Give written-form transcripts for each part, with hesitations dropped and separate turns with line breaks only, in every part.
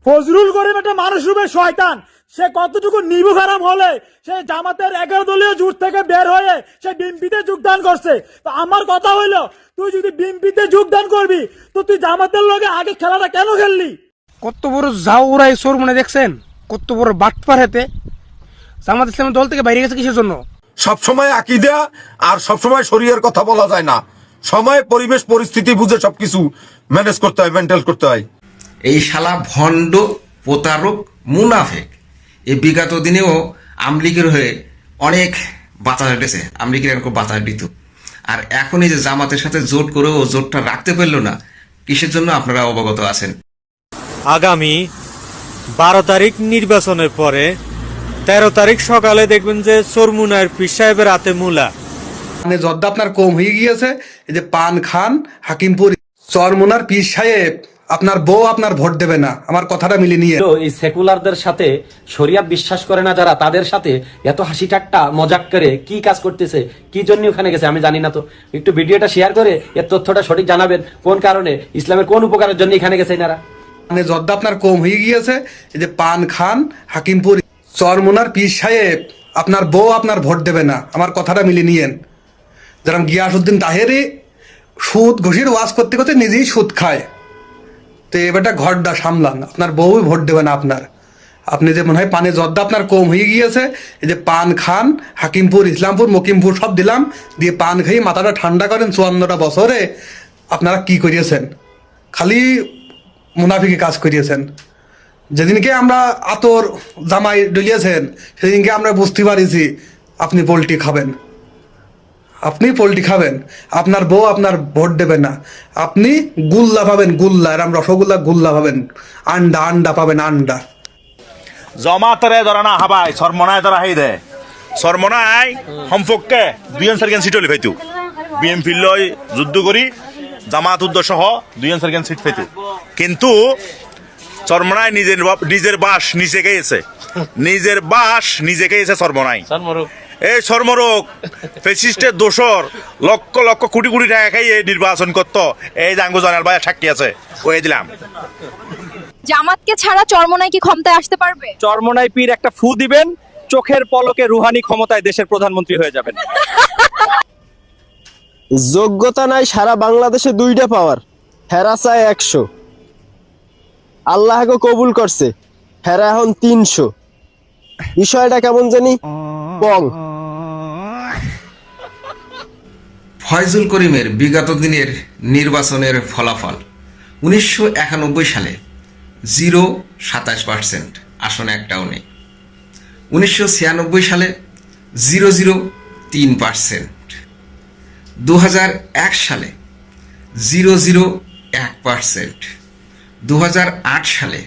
ফজলুল করিম একটা মানুষ রূপে শয়তান। সে কতটুকু নিবু খারাপ হলে সে জামাতের 11 দলীয় জোট থেকে বের হয়ে সে বিএনপিতে যোগদান করছে। তো আমার কথা হইলো, তুই যদি বিএনপিতে যোগদান করবি তো তুই জামাতের লগে আগে খেলাটা কেন খেললি?
কত বড় জাউরাই সোর মনে দেখছেন, কত বড় বাটপার হেতে জামাত ইসলামের দল থেকে বাইরে গেছে কিসের জন্য?
সবসময় আকীদা আর সবসময় শরীয়তের কথা বলা যায় না। সময়, পরিবেশ, পরিস্থিতি বুঝে সবকিছু ম্যানেজ করতে হয়, মেনটেন করতে হয়।
এই শালা ভণ্ড, প্রতারক, মুনাফেক এই বিগত দিনেও আমলিগের হয়ে অনেক বাতাস উঠেছে, আমলিগের এরকম বাতাস দিত। আর এখন এই যে জামাতের সাথে জোট করেও জোটটা রাখতে পারলো না, কিসের জন্য আপনারা অবগত আছেন।
আগামী 12 তারিখ নির্বাচনের পরে 13 তারিখ সকালে দেখবেন যে চরমুনার পীর সাহেবের হাতে মূলা।
মানে যদ্দা আপনার কম হয়ে গিয়েছে, এই যে পান খান হাকিমপুর চরমুনার পীর সাহেব আপনার বউ আপনার ভোট দেবে না, আমার কথাটা মিলে নিয়ে।
এই সেকুলারদের সাথে শরিয়াত বিশ্বাস করে না যারা, তাদের সাথে এত হাসি ঠাট্টা মজাক করে কি কাজ করতেছে, কি জন্য ওখানে গেছে আমি জানি না। তো একটু ভিডিওটা শেয়ার করে এর তথ্যটা সঠিক জানাবেন, কোন কারণে ইসলামের কোন উপকারের জন্য এখানে গেছে এনারা।
মানে যদ্দা আপনার কম হয়ে গিয়েছে, এই যে পান খান হাকিমপুর চরমুনার পীর সাহেব আপনার বউ আপনার ভোট দেবে না, আমার কথাটা মিলে নিয়েন। যেরকম গিয়াসউদ্দিন তাহেরি সুদ ঘুষির ওয়াজ করতে করতে নিজেই সুদ খায়, তো এবারটা ঘরটা সামলান, আপনার বউ ভোট দেবে না আপনার। আপনি যে মনে হয় পানে জর্দা আপনার কম হয়ে গিয়েছে, এই যে পান খান হাকিমপুর ইসলামপুর মকিমপুর সব দিলাম, দিয়ে পান খেয়ে মাথাটা ঠান্ডা করেন। 54টা বছরে আপনারা কি করিয়েছেন? খালি মুনাফিকি কাজ করিয়েছেন। যেদিনকে আমরা আতর জামাই ডলিয়েছেন সেদিনকে আমরা বুঝতে পারিছি আপনি পোল্ট্রি খাবেন, আপনি পোল্ট্রি খাবেন, আপনার বউ আপনার ভোট দেবে না। আপনি গুল্লা পাবেন, গুল্লা এরম রসগোল্লা গুল্লা পাবেন, আন্ডা আন্ডা পাবেন আন্ডা।
জমাতরে ধরা না হাবাই সরমনায় ধরা হাই দে সরমনায় সম্পর্কে 2 আনসার সিট হলি ভাইতু বিএমপি লই যুদ্ধ করি জামাত উদ্দ সহ 2 আনসার সিট পাইতু। কিন্তু সরমনায় নিজের বাস নিজে গেছে, নিজের বাস নিজে গেছে সরমনায়। এই সরমরক ফেসিস্টের দোষর লক্ষ লক্ষ কোটি কোটি টাকা খাইয়ে নির্বাচন করতো। এই জাঙ্গু জানাল ভাই সাক্ষী আছে, কয়ে দিলাম।
জামাতকে ছাড়া চরমোনাই কি ক্ষমতায় আসতে পারবে?
চরমোনাই পীর একটা ফু দিবেন, চোখের পলকে রুহানি ক্ষমতায় দেশের প্রধানমন্ত্রী হয়ে যাবেন।
যোগ্যতা নাই সারা বাংলাদেশে 2টা পাওয়ার, হেরা চায় 100, আল্লাহকে কবুল করছে, হেরা এখন 300। বিষয়টা কেমন জানি পং।
ফয়জুল করিমের বিগত দিনের নির্বাচনের ফলাফল 1991 সালে 0.27% আসনে একটাও নেই। 1996 সালে 0.03%, 2001 সালে 0.01%, 2008 সালে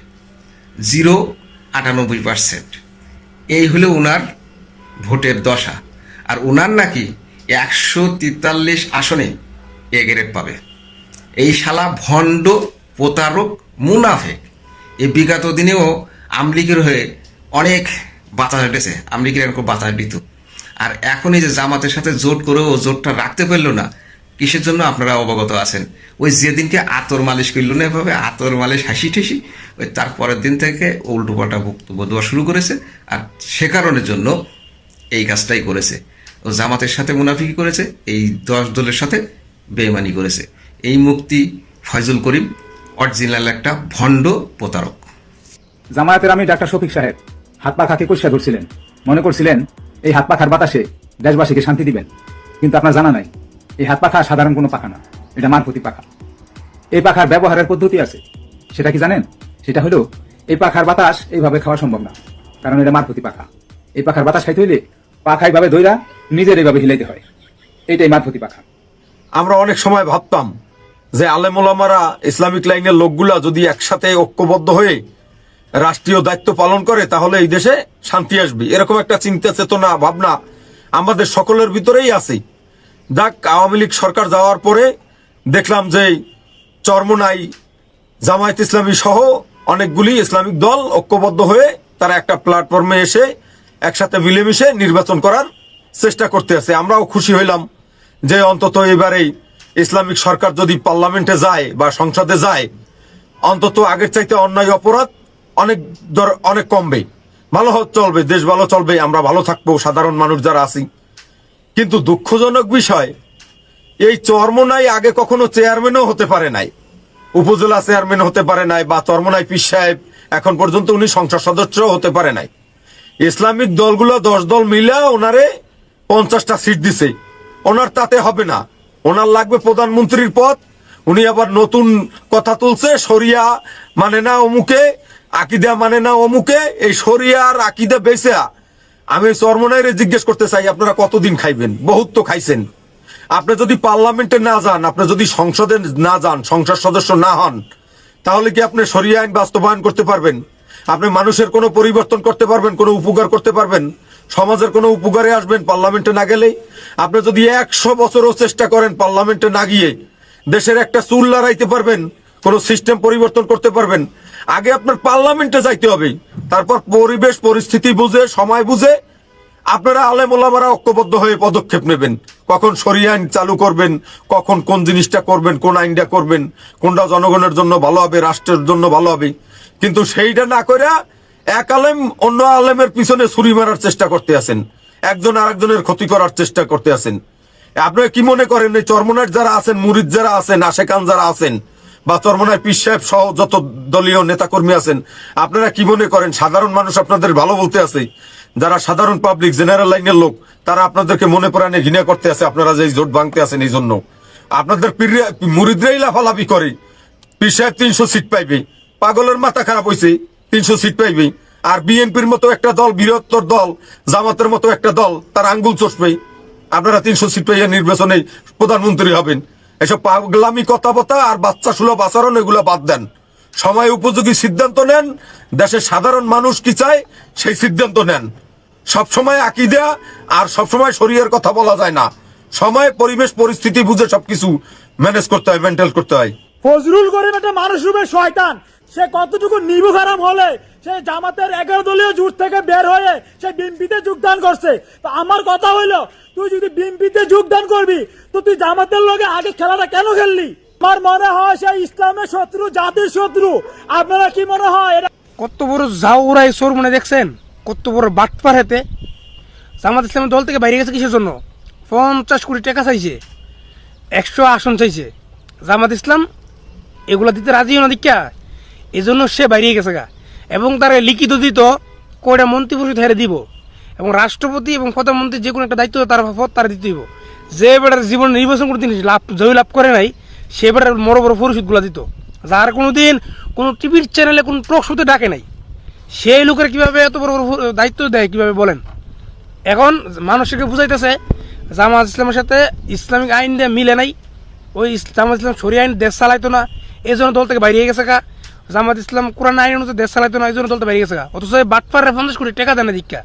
0.98%। এই হলো উনার ভোটের দশা। আর উনার নাকি 143 আসনে এ গ্রেড পাবে। এই শালা ভণ্ড, প্রতারক, মুনাফেক এই বিগত দিনেও আমলিগের হয়ে অনেক বাতাস উঠেছে, আমলিগের এরকম বাতাস দিত। আর এখন এই যে জামাতের সাথে জোট করেও জোটটা রাখতে পারলো না, কিসের জন্য আপনারা অবগত আছেন। ওই যেদিনকে আতর মালিশ করল না, এভাবে আতর মালিশ হাসি ঠেসি, ওই তারপরের দিন থেকে উল্টোপাল্টা বক্তব্য দেওয়া শুরু করেছে। আর সে কারণের জন্য এই কাজটাই করেছে। ও জামাতের সাথে মুনাফিকি করেছে, এই 10 দলের সাথে বেইমানি করেছে। এই মুক্তি ফয়জুল করিম অরিজিনাল একটা ভণ্ড, প্রতারক।
জামায়াতের আমি ডাক্তার শফিক সাহেব হাত পা খাকে কুৎসা ধরছিলেন, মনে করছিলেন এই হাত পাখার বাতাসে দেশবাসীকে শান্তি দিবেন। কিন্তু আপনার জানা নাই এই হাত পাখা সাধারণ কোনো পাখা না, এটা মারফতি পাখা। এই পাখার ব্যবহারের পদ্ধতি আছে, সেটা কি জানেন? সেটা হলো এই পাখার বাতাস এইভাবে খাওয়া সম্ভব না, কারণ এটা মারফতি পাখা। এই পাখার বাতাস খাইতে হইলে পাখা এইভাবে ধইরা নিজের এইভাবে হিলাইতে হয়, এইটাই মারফতি পাখা।
আমরা অনেক সময় ভাবতাম যে আলেম ওলামারা, ইসলামিক লাইনের লোকগুলা যদি একসাথে ঐক্যবদ্ধ হয়ে রাষ্ট্রীয় দায়িত্ব পালন করে তাহলে এই দেশে শান্তি আসবে। এরকম একটা চিন্তা চেতনা ভাবনা আমাদের সকলের ভিতরেই আছে। যাক, আওয়ামী লীগ সরকার যাওয়ার পরে দেখলাম যে চরমোনাই জামায়াত ইসলামী সহ অনেকগুলি ইসলামিক দল ঐক্যবদ্ধ হয়ে তারা একটা প্ল্যাটফর্মে এসে একসাথে মিলেমিশে নির্বাচন করার চেষ্টা করতে আছে। আমরাও খুশি হইলাম যে অন্তত এবারেই ইসলামিক সরকার যদি পার্লামেন্টে যায় বা সংসদে যায়, অন্তত আগের চাইতে অন্যায় অপরাধ অনেক কমবে, চলবে, দেশ ভালো চলবে, আমরা ভালো থাকবো সাধারণ মানুষ যারা আছি। কিন্তু দুঃখজনক বিষয়, এই চরমোনাই আগে কখনো চেয়ারম্যানও হতে পারে নাই, উপজেলা চেয়ারম্যান হতে পারে নাই, বা চরমোনাই পীর সাহেব এখন পর্যন্ত উনি সংসদ সদস্য হতে পারে নাই। ইসলামিক দলগুলো 10 দল মিলে ওনারে 50টা সিট দিছে। ওনার তাতে হবে না, ওনার লাগবে প্রধানমন্ত্রীর পদ। উনি আবার নতুন কথা তুলছে, শরিয়া মানে না অমুকে, আকিদা মানে না অমুকে। এই শরিয়া আর আকিদা বেচে আমি চরমোনাইরে জিজ্ঞেস করতে চাই, আপনারা কতদিন খাইবেন? বহুত তো খাইছেন। আপনি যদি পার্লামেন্টে না যান, আপনি যদি সংসদে না যান, সংসদ সদস্য না হন, তাহলে কি আপনি শরিয়া আইন বাস্তবায়ন করতে পারবেন? আপনি মানুষের কোনো পরিবর্তন করতে পারবেন? কোনো উপকার করতে পারবেন? সমাজের কোনো উপকারে আসবেন পার্লামেন্টে না গেলে? আপনি যদি 100 বছরও চেষ্টা করেন পার্লামেন্টে না গিয়ে দেশের একটা চুল লড়াইতে পারবেন? কোন সিস্টেম পরিবর্তন করতে পারবেন? আগে আপনার পার্লামেন্টে যাইতে হবে, তারপর পরিবেশ পরিস্থিতি বুঝে, সময় বুঝে আপনারা আলেম ওলামারা ঐক্যবদ্ধ হয়ে পদক্ষেপ নেবেন। কখন শরিয়া আইন চালু করবেন, কখন কোন জিনিসটা করবেন, কোন আইনটা করবেন, কোনটা জনগণের জন্য ভালো হবে, রাষ্ট্রের জন্য ভালো হবে। কিন্তু সেইটা না করে এক আলেম অন্য আলেমের পিছনে ছুরি মারার চেষ্টা করতে আছেন, একজন আরেকজনের ক্ষতি করার চেষ্টা করতে আছেন। আপনারা কি মনে করেন এই চরমোনাই যারা আছেন, মুরিদ যারা আছেন, আশেকান যারা আছেন, বা চরমোনাই পীর সাহেব সহ যত দলীয় নেতাকর্মী আছেন, আপনারা কি মনে করেন সাধারণ মানুষ আপনাদের ভালো বলতে আছে? যারা সাধারণ পাবলিক জেনারেল লাইনের লোক, তারা আপনাদেরকে মনে প্রাণে ঘৃণা করতে আছে আপনারা যে জোট ভাঙতে আছেন। এই জন্য আপনাদের মুরিদরাই লাফালাফি করে পীর সাহেব 300 সিট পাইবে। পাগলের মাথা খারাপ হয়েছে, 300 সিট পাইবে। আর বিএনপির মতো একটা দল, বৃহত্তর দল, জামাতের মতো একটা দল, তার আঙ্গুল চষবে। আপনারা 300 সিট পাইয়া নির্বাচনে প্রধানমন্ত্রী হবেন। এসব পাগলামি কথাবার্তা আর বাচ্চা সুলভ আচরণ এগুলো বাদ দেন, সময় উপযোগী সিদ্ধান্ত নেন। দেশের সাধারণ মানুষ কি চায় সেই সিদ্ধান্ত নেন। সবসময় আকীদা আর সবসময় শরীয়তের কথা বলা যায় না, সময় পরিবেশ পরিস্থিতি বুঝে সবকিছু ম্যানেজ করতে হয়, মেনটেন করতে হয়।
ফজলুল করিম একটা মানুষ রূপে শয়তান। সে কতটুকু নির্ভুল হারাম হলে সে জামাতের 11 দলীয় জোট থেকে বের হয়ে সে বিএনপিতে যোগদান করছে। তো আমার কথা হইলো, তুই যদি বিএনপিতে যোগদান করবি তো তুই জামাতের লগে আগে খেলাটা কেন খেললি? আমার মনে হয় সে ইসলামের শত্রু, জাতির শত্রু। আপনারা কি মনে হয়?
কত বড় জাউরাই চোর মনে দেখছেন, কত বড় বাটপার হেতে। জামাত ইসলামের দল থেকে বাইরে গেছে কিসের জন্য? 50 কোটি টাকা চাইছে, 100 আসন চাইছে। জামাত ইসলাম এগুলা দিতে রাজি না দীক্ষা, এই জন্য সে বাইরে গেছে গা। এবং তার লিখিত দিত কয়টা মন্ত্রী পরিষদ হেরে দিব, এবং রাষ্ট্রপতি এবং প্রধানমন্ত্রী যে কোনো একটা দায়িত্ব তার পদ তারা দিতে দিব। যে বেটার জীবন নির্বাচন করতে জয় লাভ করে নাই, সে বেটার বড় বড় পরিষদগুলো দিত। যার কোনোদিন কোনো টিভির চ্যানেলে কোনো টক শোতে ডাকে নাই, সেই লোকের কিভাবে এত বড় বড় দায়িত্ব দেয় কিভাবে বলেন? এখন মানুষকে বুঝাইতেছে জামাত ইসলামের সাথে ইসলামিক আইন দিয়ে মিলে নাই, ওই জামাত ইসলাম শরিয়া আইন দেশ চালাইতো না, এই জন্য দল থেকে বাইরে গেছে গা। জামাত ইসলাম কোরআন আইন অনুযায়ী দেশ চালাইতো না, এই জন্য দলটা বাইরে গেছে গা। অথচ বাটপারে 50 কোটি টাকা দেয় না দীক্ষা,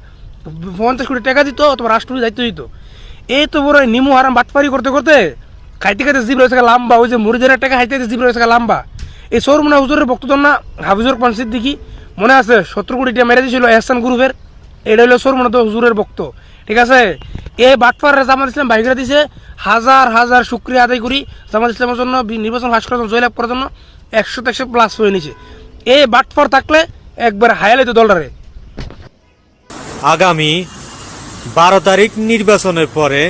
50 কোটি টাকা দিত অথবা রাষ্ট্রপতি দায়িত্ব দিত। এই তো বড় নিমু হারাম বাটপারি করতে করতে খাইতে খাইতে জিব রয়েছে লম্বা, ওই যে মুরিদের টাকা খাইতে খাইতে জিব রয়েছে লম্বা। এই চরমোনাই হুজুরের বক্তব্য না হাফিজুর পানসির দিকে মনে আছে 70 কোটি টাকা মেরে দিয়েছিল এহসান গ্রুপের, এটা হলো চরমোনাই তো হুজুরের বক্ত। ঠিক আছে, এই বাটপারে জামাত ইসলাম বাইরে দিয়েছে। হাজার হাজার শুক্রিয়া আদায় করি জামাত ইসলামের জন্য নির্বাচন ফাঁস করার জন্য, জয়লাভ করার জন্য 100+ হয়ে নিছে। এই বাটপার থাকলে একবার হায়ালে তো দলটারে।
আগামী 12 তারিখ নির্বাচনের পরে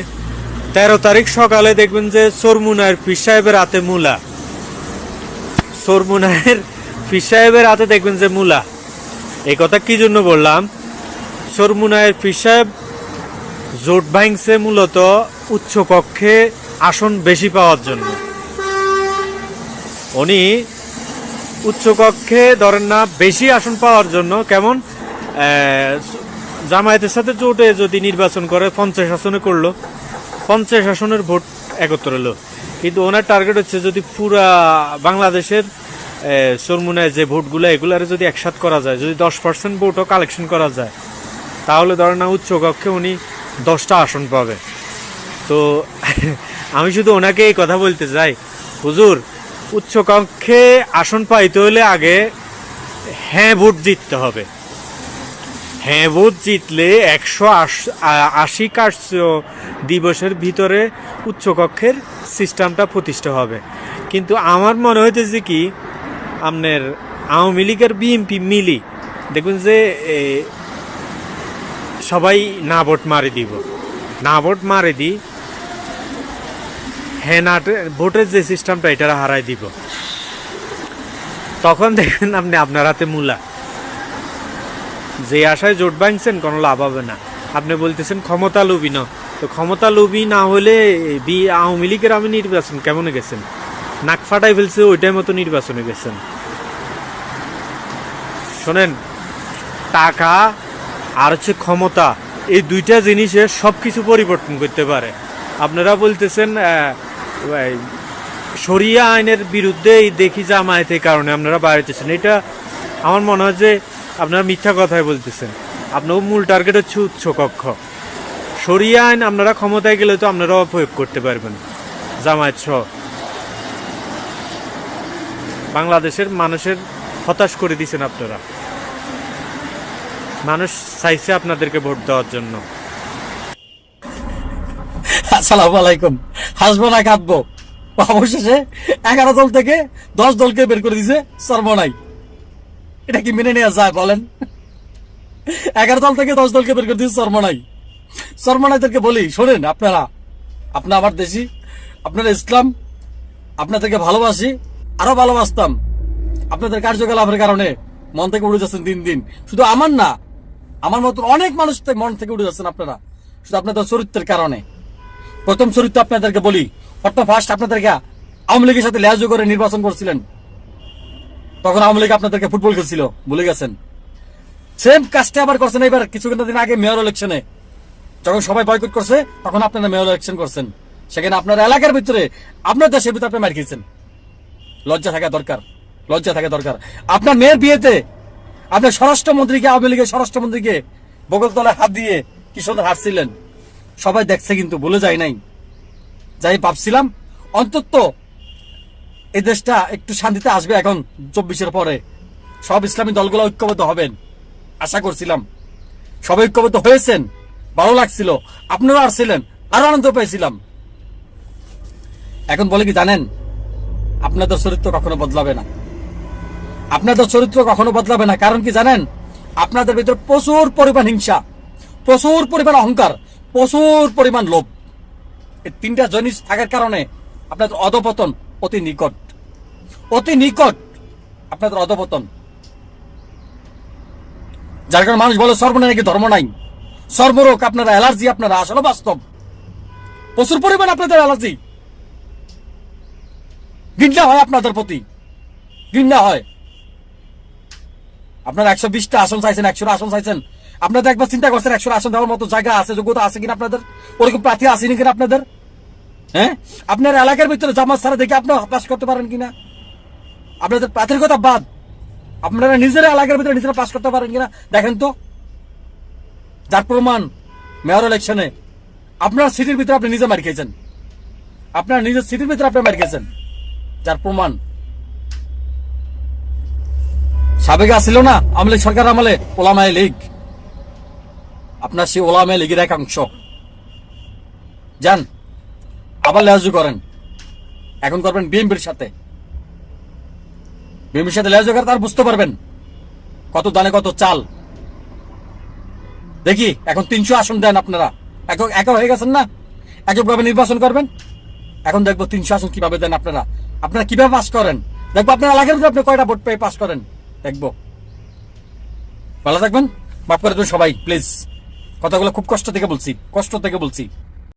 13 তারিখ সকালে দেখবেন যে চরমোনাইয়ের পীর সাহেবের হাতে মূলা, চরমোনাইয়ের পীর সাহেবের হাতে দেখবেন যে মূলা। এই কথা কি জন্য বললাম? চরমোনাইয়ের পীর সাহেব জোট ভাঙছে মূলত উচ্চ কক্ষে আসন বেশি পাওয়ার জন্য। উনি উচ্চকক্ষে ধরেন না বেশি আসন পাওয়ার জন্য, কেমন জামায়াতের সাথে জোটে যদি নির্বাচন করে 50 আসনে করলো, 50 আসনের ভোট একত্র হলো। কিন্তু ওনার টার্গেট হচ্ছে যদি পুরা বাংলাদেশের চরমোনাই যে ভোটগুলো এগুলার যদি একসাথ করা যায়, যদি 10% ভোটও কালেকশন করা যায়, তাহলে ধরেন না উচ্চকক্ষে উনি 10টা আসন পাবে। তো আমি শুধু ওনাকে এই কথা বলতে চাই, হুজুর উচ্চকক্ষে আসন পাইতে হলে আগে হ্যাঁ ভোট জিততে হবে। হ্যাঁ ভোট জিতলে 180 কার্য দিবসের ভিতরে উচ্চকক্ষের সিস্টেমটা প্রতিষ্ঠা হবে। কিন্তু আমার মনে হইতেছে কি আপনার আওয়ামী লীগ আর বিএনপি মিলি দেখবেন যে সবাই না ভোট মারি দিব, না ভোট মারি দি হ্যাঁ না ভোটের যে সিস্টেমটা এটা হারাই দিব, তখন দেখবেন আপনি আপনার হাতে মূলা। যে আশায় জোট ভাঙছেন কোনো লাভ হবে না। আপনি বলতেছেন ক্ষমতা লোভী না, তো ক্ষমতা লোভী না হলে আওয়ামী লীগের আমি নির্বাচন কেমনে গেছেন? নাক ফাটাই ফেলছে, ওইটাই মতো নির্বাচনে গেছেন। শোনেন, টাকা আর হচ্ছে ক্ষমতা, এই দুইটা জিনিসে সব কিছু পরিবর্তন করতে পারে। আপনারা বলতেছেন শরিয়া আইনের বিরুদ্ধে দেখি জামায়াতের কারণে আপনারা বাইরেতেছেন, এটা আমার মনে হয় যে আপনারা মিথ্যা কথাই বলতেছেন। আপনার মূল টার্গেট হচ্ছে উচ্চ কক্ষ। শরিয়া আইন আপনারা ক্ষমতায় গেলে তো আপনারাও প্রয়োগ করতে পারবেন জামায়াত সহ। বাংলাদেশের মানুষের হতাশ করে দিয়েছেন আপনারা। মানুষ চাইছে আপনাদেরকে ভোট দেওয়ার জন্য।
আসসালামু আলাইকুম। হাসবো না কাঁদবো, অবশেষে 11 দল থেকে 10 দলকে বের করে দিছে সর্বনাই। এটা কি মেনে নেওয়া যায় বলেন? 11 দল থেকে 10 দলকে বের করে দিছে সর্বনাই। সর্বনাইদেরকে বলি, শোনেন আপনারা, আপনার আমার দেশি, আপনারা ইসলাম, আপনাদেরকে ভালোবাসি, আরো ভালোবাসতাম। আপনাদের কার্যকলাপের কারণে মন থেকে উঠে যাচ্ছেন দিন দিন। শুধু আমার না, আমার মতো অনেক মানুষ মন থেকে উঠে যাচ্ছেন আপনারা, শুধু আপনাদের চরিত্রের কারণে। প্রথম চরিত্র আপনাদেরকে বলি, প্রথম ফার্স্ট আপনাদেরকে আওয়ামী লীগের সাথে লেজ করে নির্বাচন করছিলেন, তখন আওয়ামী লীগ আপনাদেরকে ফুটবল খেলছিল, ভুলে গেছেন। সেম কাজটা আবার করছেন এবার কিছুদিন আগে মেয়র ইলেকশনে, যখন সবাই বয়কট করছে তখন আপনারা মেয়র ইলেকশন করছেন। সেখানে আপনার এলাকার ভিতরে, আপনার দেশের ভিতরে আপনি মার খেয়েছেন। লজ্জা থাকা দরকার, লজ্জা থাকা দরকার। আপনার মেয়ের বিয়েতে আপনার স্বরাষ্ট্রমন্ত্রীকে, আওয়ামী লীগের স্বরাষ্ট্রমন্ত্রীকে বগল তলায় হাত দিয়ে কি সুন্দর হাসছিলেন, সবাই দেখছে কিন্তু ভুলে যায় নাই। যাই ভাবছিলাম অন্তত এই দেশটা একটু শান্তিতে আসবে এখন 24-এর পরে, সব ইসলামী দলগুলো ঐক্যবদ্ধ হবেন আশা করছিলাম। সবাই ঐক্যবদ্ধ হয়েছেন, ভালো লাগছিল, আপনারা আসছিলেন, আরো আনন্দ পেয়েছিলাম। এখন বলে কি জানেন, আপনাদের চরিত্র কখনো বদলাবে না, আপনাদের চরিত্র কখনো বদলাবে না। কারণ কি জানেন, আপনাদের ভিতরে প্রচুর পরিমাণ হিংসা, প্রচুর পরিমাণ অহংকার, প্রচুর পরিমাণ লোভ, এই 3টা জিনিস থাকার কারণে আপনাদের অধপতন অতি নিকট, অতি নিকট আপনাদের অধপতন। যার কারণে মানুষ বলে সর্বনাই নাকি ধর্ম নাই, সর্বরোগ আপনারা অ্যালার্জি, আপনারা আসলে বাস্তব প্রচুর পরিমাণ আপনাদের অ্যালার্জি। ঘৃণা হয় আপনাদের প্রতি, ঘৃণা হয়। আপনারা 120টা আসন চাইছেন, 100টা আসন চাইছেন। আপনাদের একবার চিন্তা করছেন 100 আসন দেওয়ার মতো জায়গা আছে, যোগ্যতা আছে কিনা আপনাদের? ওরকম প্রার্থী আসেনি কিনা আপনাদের? হ্যাঁ, আপনার এলাকার ভিতরে জামাত ছাড়া দেখে আপনারা পাস করতে পারেন কিনা? আপনাদের প্রার্থীর কথা বাদ, আপনারা নিজের এলাকার ভিতরে নিজেরা পাস করতে পারেন কিনা দেখেন তো। যার প্রমাণ মেয়র ইলেকশনে আপনার সিটির ভিতরে আপনি নিজে মার খেয়েছেন, আপনার নিজের সিটির ভিতরে আপনি মার খেয়েছেন, যার প্রমাণ। সাবেক আসছিল না আওয়ামী লীগ সরকার আমলে ওলামায়ে লীগ, আপনার সেই ওলামায়ে লীগের একাংশ। যান আবার লেজু করেন, এখন করবেন বিএনপির সাথে। বিএনপির সাথে লেজু করে তার বুঝতে পারবেন কত দানে কত চাল। দেখি এখন 300 আসন দেন আপনারা, একা হয়ে গেছেন না, এককভাবে নির্বাচন করবেন। এখন দেখবো 300 আসন কিভাবে দেন আপনারা, আপনারা কিভাবে পাস করেন দেখবো। আপনার এলাকার ভিতরে আপনি কয়টা ভোট পেয়ে পাস করেন দেখবো। ভালো থাকবেন, মাফ করে দেবেন সবাই প্লিজ। কথাগুলো খুব কষ্ট থেকে বলছি, কষ্ট থেকে বলছি।